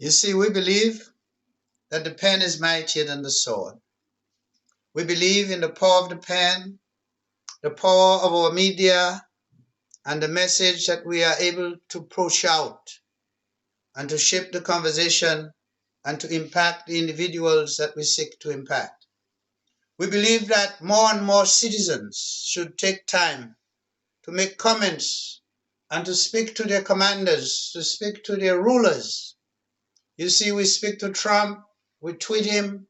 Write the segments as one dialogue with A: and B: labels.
A: You see, we believe that the pen is mightier than the sword. We believe in the power of the pen, the power of our media, and the message that we are able to push out and to shape the conversation and to impact the individuals that we seek to impact. We believe that more and more citizens should take time to make comments and to speak to their commanders, to speak to their rulers. You see, we speak to Trump, we tweet him,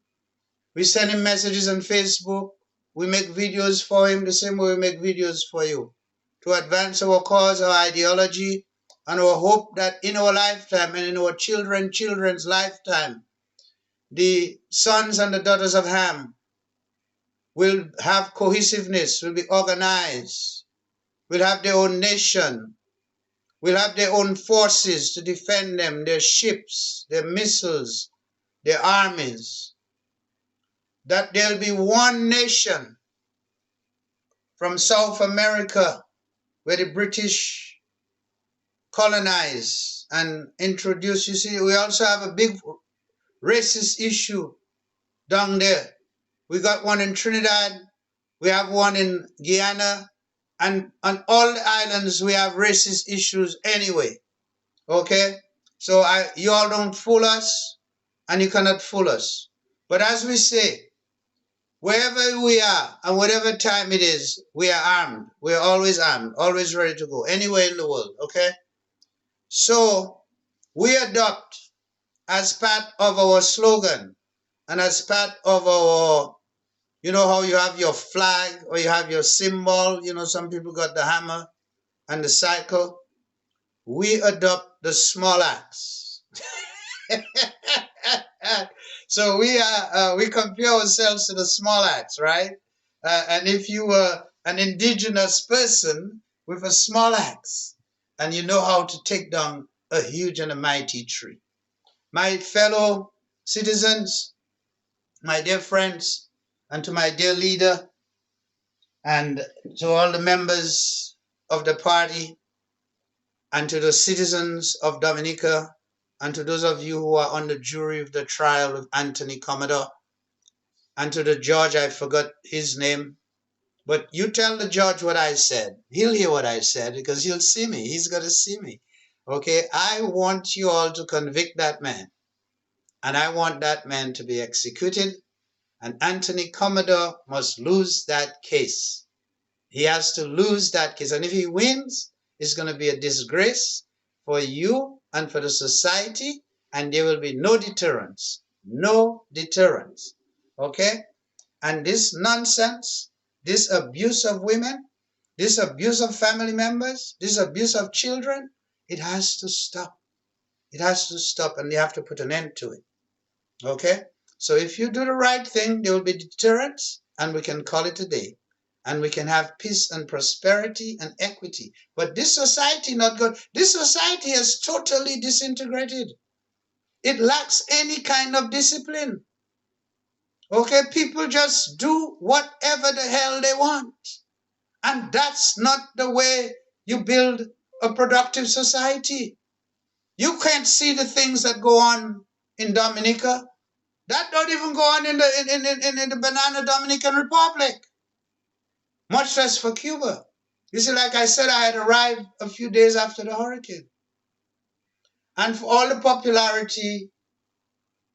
A: we send him messages on Facebook, we make videos for him the same way we make videos for you, to advance our cause, our ideology, and our hope that in our lifetime and in our children's lifetime, the sons and the daughters of Ham will have cohesiveness, will be organized, will have their own nation, will have their own forces to defend them, their ships, their missiles, their armies, that there'll be one nation from South America where the British colonized and introduced. You see, we also have a big racist issue down there. We got one in Trinidad, we have one in Guyana, and on all the islands we have racist issues anyway. Okay? So you all don't fool us, and you cannot fool us. But as we say, wherever we are and whatever time it is, we are armed. We are always armed, always ready to go, anywhere in the world. Okay? So we adopt as part of our slogan and as part of our, you know how you have your flag or you have your symbol, you know, some people got the hammer and the cycle. We adopt the small axe. So we compare ourselves to the small axe, right? And if you were an indigenous person with a small axe and you know how to take down a huge and a mighty tree. My fellow citizens, my dear friends, and to my dear leader, and to all the members of the party, and to the citizens of Dominica, and to those of you who are on the jury of the trial of Anthony Commodore, and to the judge, I forgot his name, but you tell the judge what I said. He'll hear what I said because he'll see me. He's going to see me. Okay, I want you all to convict that man, and I want that man to be executed, and Anthony Commodore must lose that case. He has to lose that case, and if he wins, it's going to be a disgrace for you and for the society, and there will be no deterrence. No deterrence. Okay? And this nonsense, this abuse of women, this abuse of family members, this abuse of children, it has to stop. It has to stop, and they have to put an end to it. Okay? So if you do the right thing, there will be deterrence, and we can call it a day. And we can have peace and prosperity and equity. But this society not good. This society has totally disintegrated. It lacks any kind of discipline. Okay, people just do whatever the hell they want. And that's not the way you build a productive society. You can't see the things that go on in Dominica. That don't even go on in the banana Dominican Republic. Much less for Cuba. You see, like I said, I had arrived a few days after the hurricane. And for all the popularity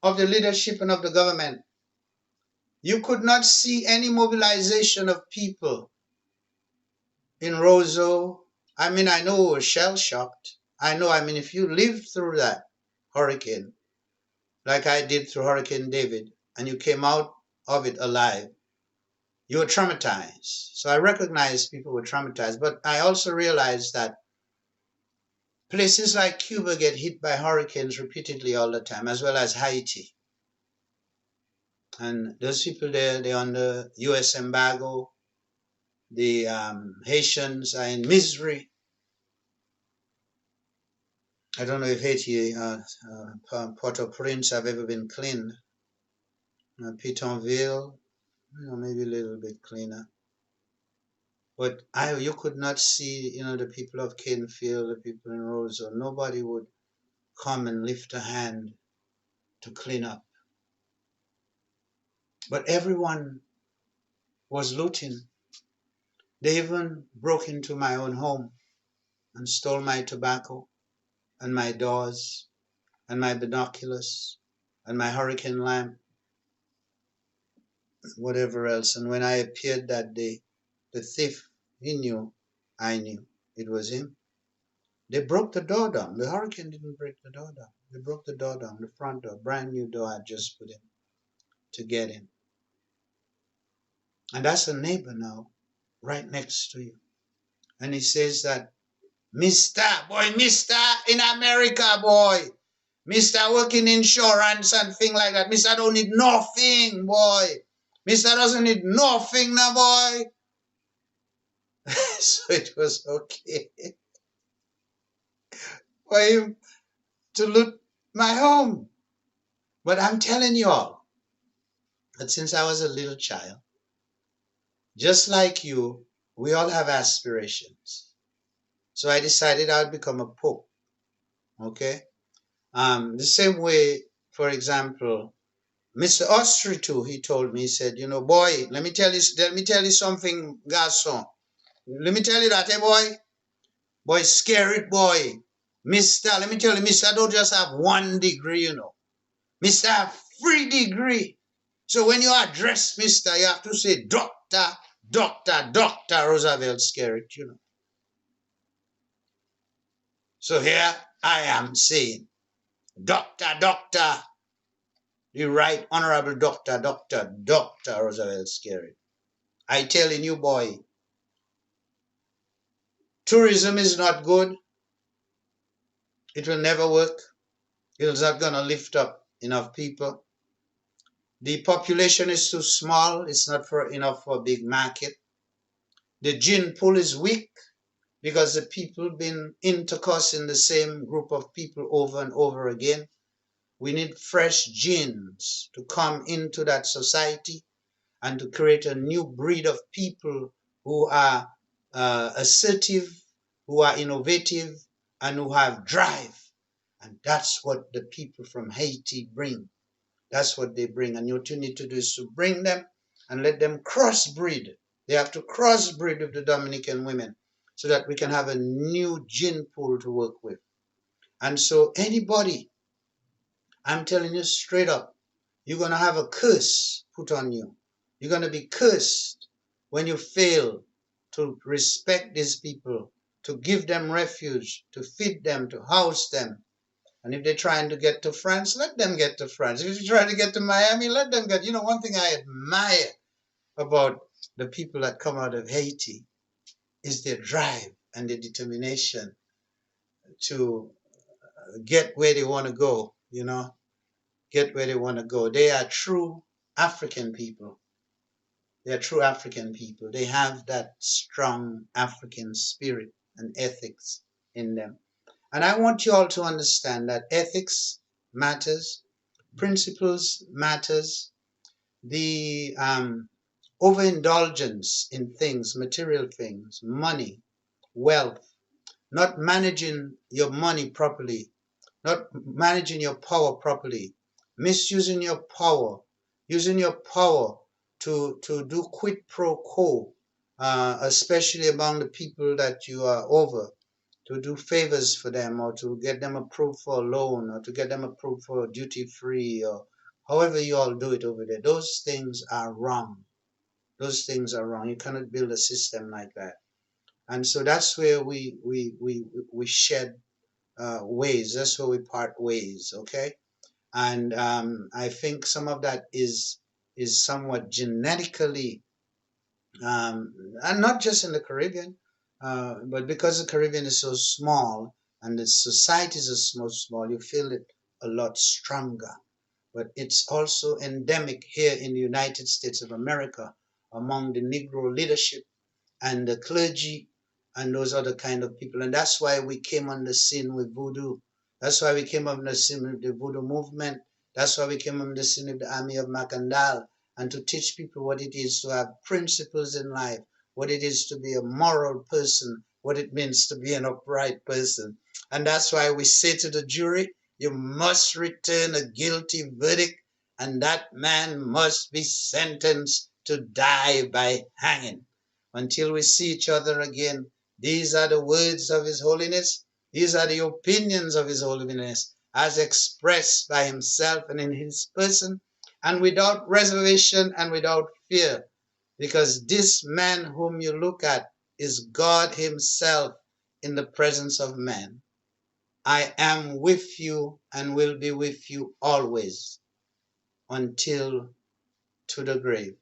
A: of the leadership and of the government, you could not see any mobilization of people in Roseau. I mean, I know we were shell-shocked. I mean, if you lived through that hurricane, like I did through Hurricane David, and you came out of it alive, you were traumatized. So I recognize people were traumatized, but I also realized that places like Cuba get hit by hurricanes repeatedly all the time, as well as Haiti. And those people there, they're under U.S. embargo. The Haitians are in misery. I don't know if Haiti, Port-au-Prince have ever been cleaned. Pétionville, maybe a little bit cleaner. But you could not see, the people of Canefield, the people in Roseau. Nobody would come and lift a hand to clean up. But everyone was looting. They even broke into my own home and stole my tobacco and my doors and my binoculars and my hurricane lamp, whatever else. And when I appeared that day, the thief, he knew, I knew it was him. They broke the door down. The hurricane didn't break the door down. They broke the door down, the front door, brand new door I just put in to get in. And that's a neighbor now, right next to you. And he says that, Mister in America, boy. Mister working insurance and thing like that. Mister don't need nothing, boy. Mister doesn't need nothing now, boy. So it was okay for him to loot my home. But I'm telling you all that since I was a little child, just like you, we all have aspirations. So I decided I would become a pope. Okay? The same way, for example, Mr. Austri too, he told me, he said, you know, boy, let me tell you something, garçon. Let me tell you that, hey boy. Boy, scare it, boy. Mister, let me tell you, Mister, don't just have 1 degree, you know. Mister, have 3 degree. So when you address Mister, you have to say Doctor Roosevelt Skerrit, you know. So here I am saying, Doctor, the Right Honorable Doctor Roosevelt Skerrit. I telling you, boy, tourism is not good. It will never work. It's not going to lift up enough people. The population is too small. It's not enough for a big market. The gene pool is weak because the people been intercoursing the same group of people over and over again. We need fresh genes to come into that society and to create a new breed of people who are assertive, who are innovative, and who have drive. And that's what the people from Haiti bring. That's what they bring. And what you need to do is to bring them and let them crossbreed. They have to crossbreed with the Dominican women so that we can have a new gene pool to work with. And so anybody, I'm telling you straight up, you're going to have a curse put on you. You're going to be cursed when you fail to respect these people, to give them refuge, to feed them, to house them. And if they're trying to get to France, let them get to France. If you're trying to get to Miami, let them get. You know, one thing I admire about the people that come out of Haiti is their drive and their determination to get where they want to go, you know, get where they want to go. They are true African people. They are true African people. They have that strong African spirit and ethics in them. And I want you all to understand that ethics matters, principles matters, the overindulgence in things, material things, money, wealth, not managing your money properly, not managing your power properly, misusing your power, using your power to do quid pro quo, especially among the people that you are over, to do favors for them or to get them approved for a loan or to get them approved for duty free or however you all do it over there. Those things are wrong. Those things are wrong. You cannot build a system like that. And so that's where we shed ways. That's where we part ways. Okay. And I think some of that is somewhat genetically, and not just in the Caribbean, but because the Caribbean is so small and the societies are so small, you feel it a lot stronger. But it's also endemic here in the United States of America among the Negro leadership and the clergy and those other kind of people. And that's why we came on the scene with voodoo. That's why we came on the scene with the voodoo movement. That's why we came on the scene with the army of Macandal, and to teach people what it is to have principles in life, what it is to be a moral person, what it means to be an upright person. And that's why we say to the jury, you must return a guilty verdict, and that man must be sentenced to die by hanging. Until we see each other again, these are the words of His Holiness. These are the opinions of His Holiness as expressed by Himself and in His person, and without reservation and without fear, because this man whom you look at is God Himself in the presence of man. I am with you and will be with you always until to the grave.